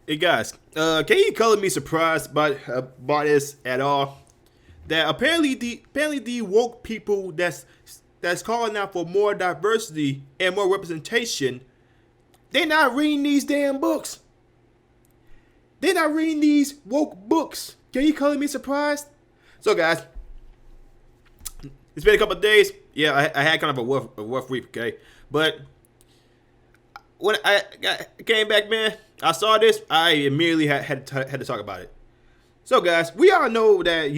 Hey guys, can you color me surprised by this at all? That apparently the woke people that's calling out for more diversity and more representation, they're not reading these damn books. They're not reading these woke books. Can you color me surprised? So guys, it's been a couple of days. Yeah, I had kind of a rough week. Okay, but when I came back, man, I saw this. I immediately had to talk about it. So, guys, we all know that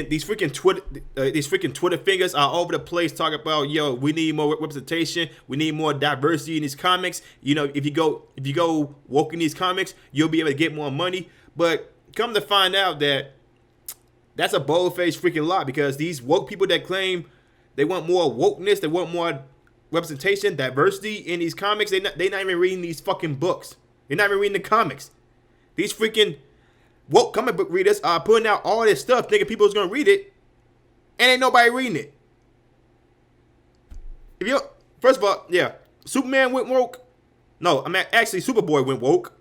these freaking Twitter fingers are over the place talking about we need more representation, we need more diversity in these comics. If you go woke in these comics, you'll be able to get more money. But come to find out that that's a bold faced freaking lie, because these woke people that claim they want more wokeness, they want more representation, diversity in these comics, they not even reading these fucking books. They're not even reading the comics. These freaking woke comic book readers are putting out all this stuff thinking people's gonna read it, and ain't nobody reading it. If you First of all, yeah, Superman went woke. No, I mean actually Superboy went woke.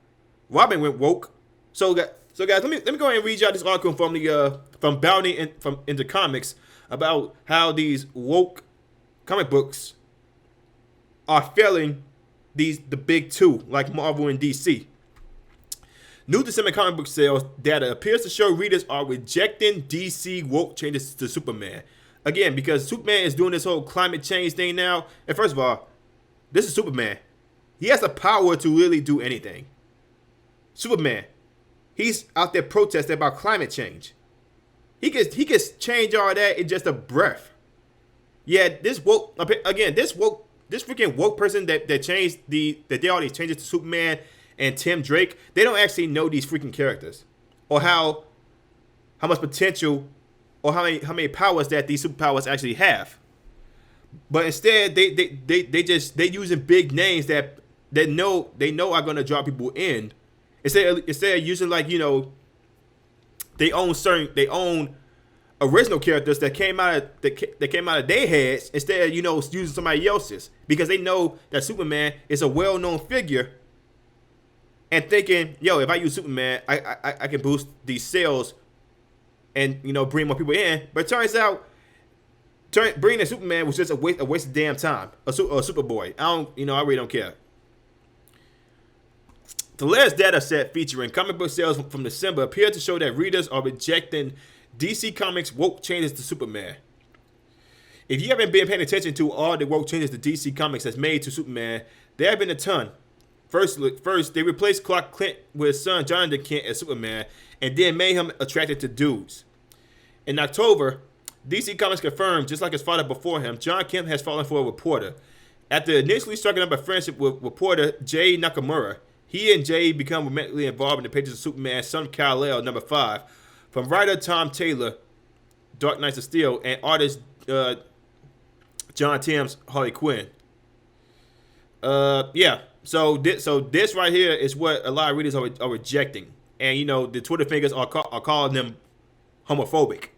Robin went woke. So guys, let me go ahead and read y'all this article from the from Bounty from into comics about how these woke comic books are failing the big two like Marvel and DC. New December comic book sales data appears to show readers are rejecting DC woke changes to Superman. Again, because Superman is doing this whole climate change thing now. And first of all, this is Superman. He has the power to really do anything. Superman, he's out there protesting about climate change. He can change all that in just a breath. Yeah, this freaking woke person that did all these changes to Superman and Tim Drake, they don't actually know these freaking characters, or how much potential, or how many powers that these superpowers actually have. But instead, they using big names that they know are gonna draw people in. Instead of using they own original characters that came out of their heads, instead of using somebody else's, because they know that Superman is a well-known figure. And thinking, if I use Superman, I can boost these sales and bring more people in. But it turns out, bringing in Superman was just a waste of damn time. A Superboy. I really don't care. The latest data set featuring comic book sales from December appear to show that readers are rejecting DC Comics woke changes to Superman. If you haven't been paying attention to all the woke changes the DC Comics has made to Superman, there have been a ton. First, they replaced Clark Kent with his son Jonathan Kent as Superman, and then made him attracted to dudes. In October, DC Comics confirmed, just like his father before him, John Kent has fallen for a reporter. After initially striking up a friendship with reporter Jay Nakamura, he and Jay become romantically involved in the pages of Superman's Son of Kal-El #5, from writer Tom Taylor, Dark Knights of Steel, and artist John Timms, Harley Quinn. Yeah. So this right here is what a lot of readers are rejecting, and the Twitter fingers are calling them homophobic.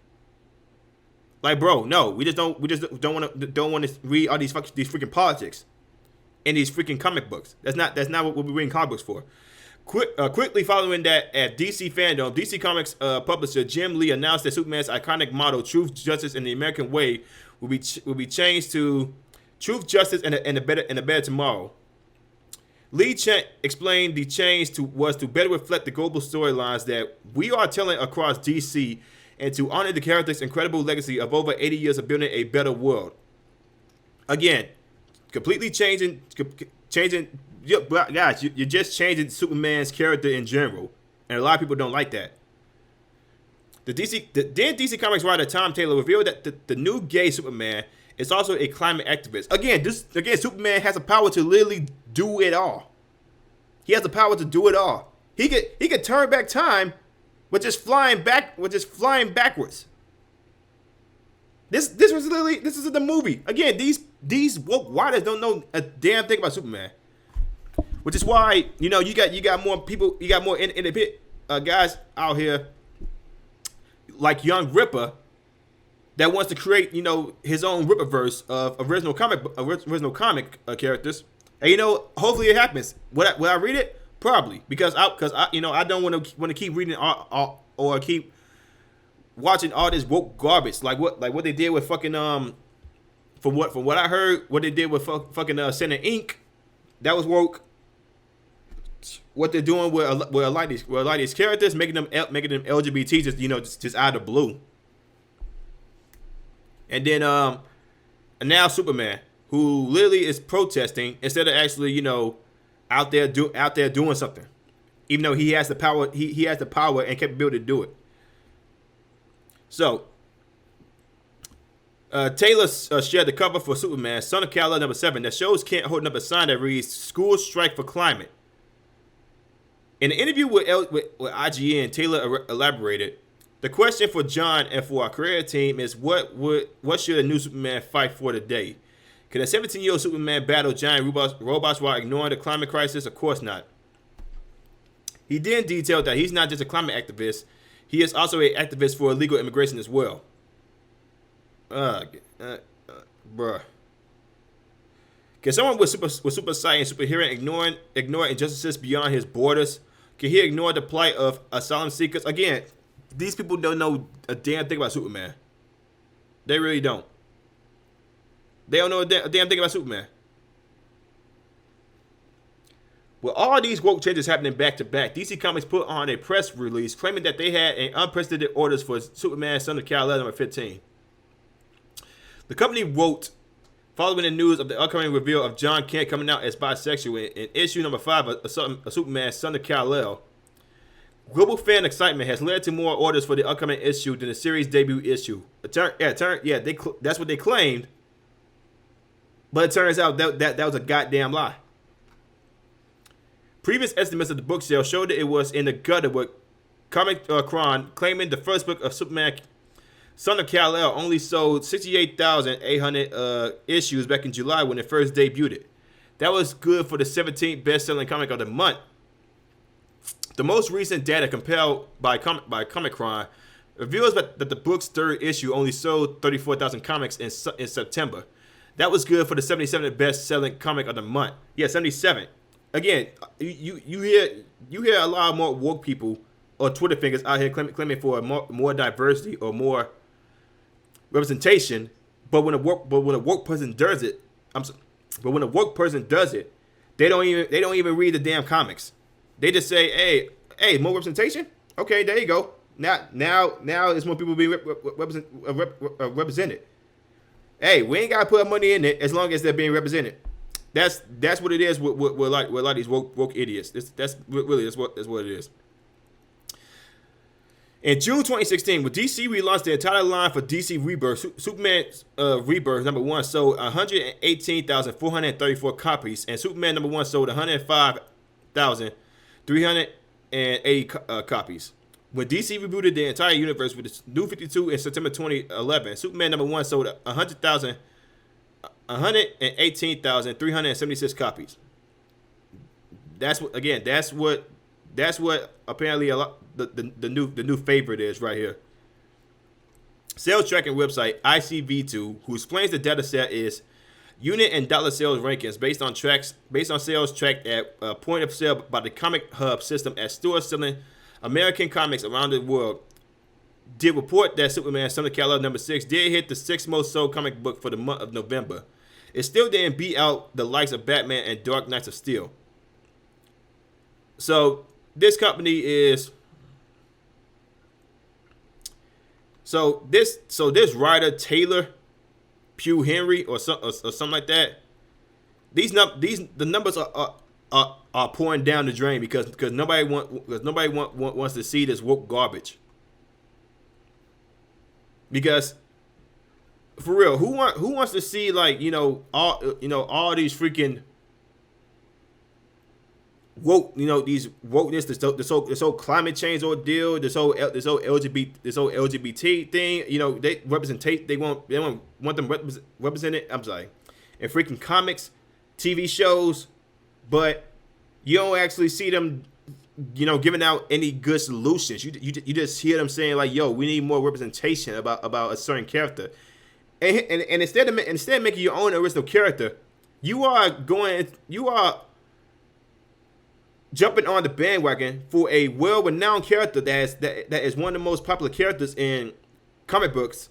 Like, bro, no, we just don't want to read all these freaking politics in these freaking comic books. That's not what we're reading comic books for. Quickly following that, at DC Fandom, DC Comics publisher Jim Lee announced that Superman's iconic motto, "Truth, Justice, and the American Way," will be changed to "Truth, Justice, and a better tomorrow." Lee explained the change was to better reflect the global storylines that we are telling across DC, and to honor the character's incredible legacy of over 80 years of building a better world. Again, completely changing. Guys, you're just changing Superman's character in general, and a lot of people don't like that. DC Comics writer Tom Taylor revealed that the new gay Superman is also a climate activist. Again, Superman has the power to literally do it all. He has the power to do it all. He could turn back time, with just flying backwards. This is the movie. Again, these woke writers don't know a damn thing about Superman, which is why you got more people, you got more independent guys out here like Young Ripper that wants to create his own Ripperverse of original comic characters. And hopefully it happens. Will I read it? Probably because I don't want to keep reading or keep watching all this woke garbage like what they did with fucking from what I heard, what they did with fucking Center Inc. That was woke. What they're doing with a lot of these characters, making them LGBT, just out of the blue. And then and now Superman, who literally is protesting instead of actually out there doing something, even though he has the power, he has the power and capability to do it. So Taylor shared the cover for Superman, Son of Kal-El #7 that shows Kent holding up a sign that reads "School Strike for Climate." In an interview with IGN, Taylor elaborated, "The question for John and for our creative team is what should a new Superman fight for today? Can a 17-year-old Superman battle giant robots while ignoring the climate crisis? Of course not." He then detailed that he's not just a climate activist, he is also an activist for illegal immigration as well. Bruh. Can someone with super sight and super hearing ignore injustices beyond his borders? Can he ignore the plight of asylum seekers? Again, these people don't know a damn thing about Superman. They really don't. They don't know a damn thing about Superman. With all these woke changes happening back to back, DC Comics put on a press release claiming that they had an unprecedented orders for Superman, Son of Kal-El #15. The company wrote, following the news of the upcoming reveal of John Kent coming out as bisexual in issue #5 of Superman, Son of Kal-El, global fan excitement has led to more orders for the upcoming issue than the series' debut issue. That's what they claimed, but it turns out that was a goddamn lie. Previous estimates of the book sale showed that it was in the gutter, with Comic Cron claiming the first book of Superman, Son of Kal-El, only sold 68,800 issues back in July when it first debuted. That was good for the 17th best-selling comic of the month. The most recent data compiled by Comic Cron reveals that the book's third issue only sold 34,000 comics in September. That was good for the 77th best-selling comic of the month. Yeah, 77. Again, you hear a lot more woke people or Twitter fingers out here claiming for more diversity or more representation, but when a woke person does it, they don't even read the damn comics. They just say, hey, more representation. Okay, there you go. Now it's more people being represented. Hey, we ain't gotta put our money in it as long as they're being represented. That's what it is with a lot of these woke idiots. That's what it is. In June 2016, when DC relaunched the entire line for DC Rebirth, Superman Rebirth #1 sold 118,434 copies, and Superman #1 sold 105,380 copies. When DC rebooted the entire universe with its New 52 in September 2011, Superman #1 sold 118,376 copies. That's what apparently a lot the new favorite is right here. Sales tracking website ICV2, who explains the data set, is unit and dollar sales rankings based on sales tracked at point of sale by the Comic Hub system at stores selling American comics around the world, did report that Superman, Son of Kal-El #6 did hit the 6th most sold comic book for the month of November. It still didn't beat out the likes of Batman and Dark Knights of Steel. So this company is this writer Taylor Pugh Henry or something like that. The numbers are pouring down the drain because nobody wants to see this woke garbage. Because for real, who wants to see all these freaking woke, these wokeness, this whole climate change ordeal, this whole LGBT thing, they represent, they want them represented. I'm sorry, in freaking comics, TV shows, but you don't actually see them, giving out any good solutions. You just hear them saying like, "Yo, we need more representation about a certain character," and instead of making your own original character, you are jumping on the bandwagon for a well-renowned character that is one of the most popular characters in comic books,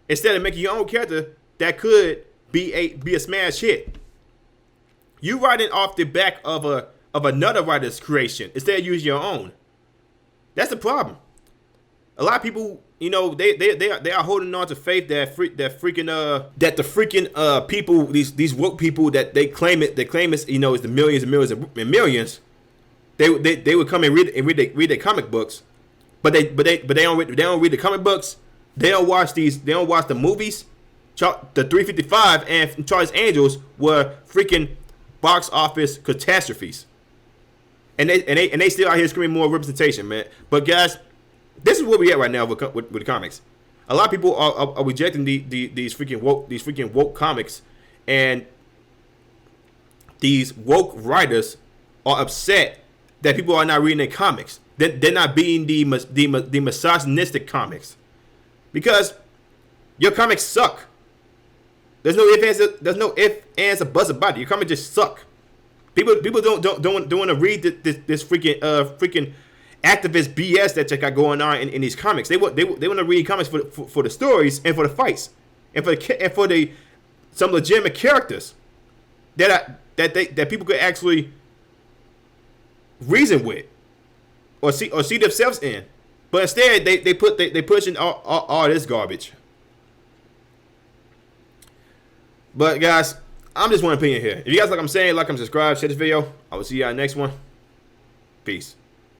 instead of making your own character that could be a smash hit. You writing off the back of another writer's creation instead of using your own. That's the problem. A lot of people, you know, they are holding on to faith that the freaking people, these woke people that they claim it's, you know, is the millions and millions and millions. They would come and read their comic books, but they don't read the comic books. They don't watch the movies. The 355 and Charlie's Angels were freaking box office catastrophes, and they still out here screaming more representation, man. But guys, this is where we at right now with the comics. A lot of people are rejecting these freaking woke comics, and these woke writers are upset that people are not reading their comics. They're not being the misogynistic comics, because your comics suck. There's no ifs, ands, or buts about it. Your comics just suck. People don't want to read this freaking activist BS that you got going on in these comics. They want to read comics for the stories and for the fights and for some legitimate characters that people could actually reason with or see themselves in. But instead they pushing all this garbage. But guys, I'm just one opinion here. If you guys like what I'm saying, like and subscribe, share this video. I will see you on the next one. Peace.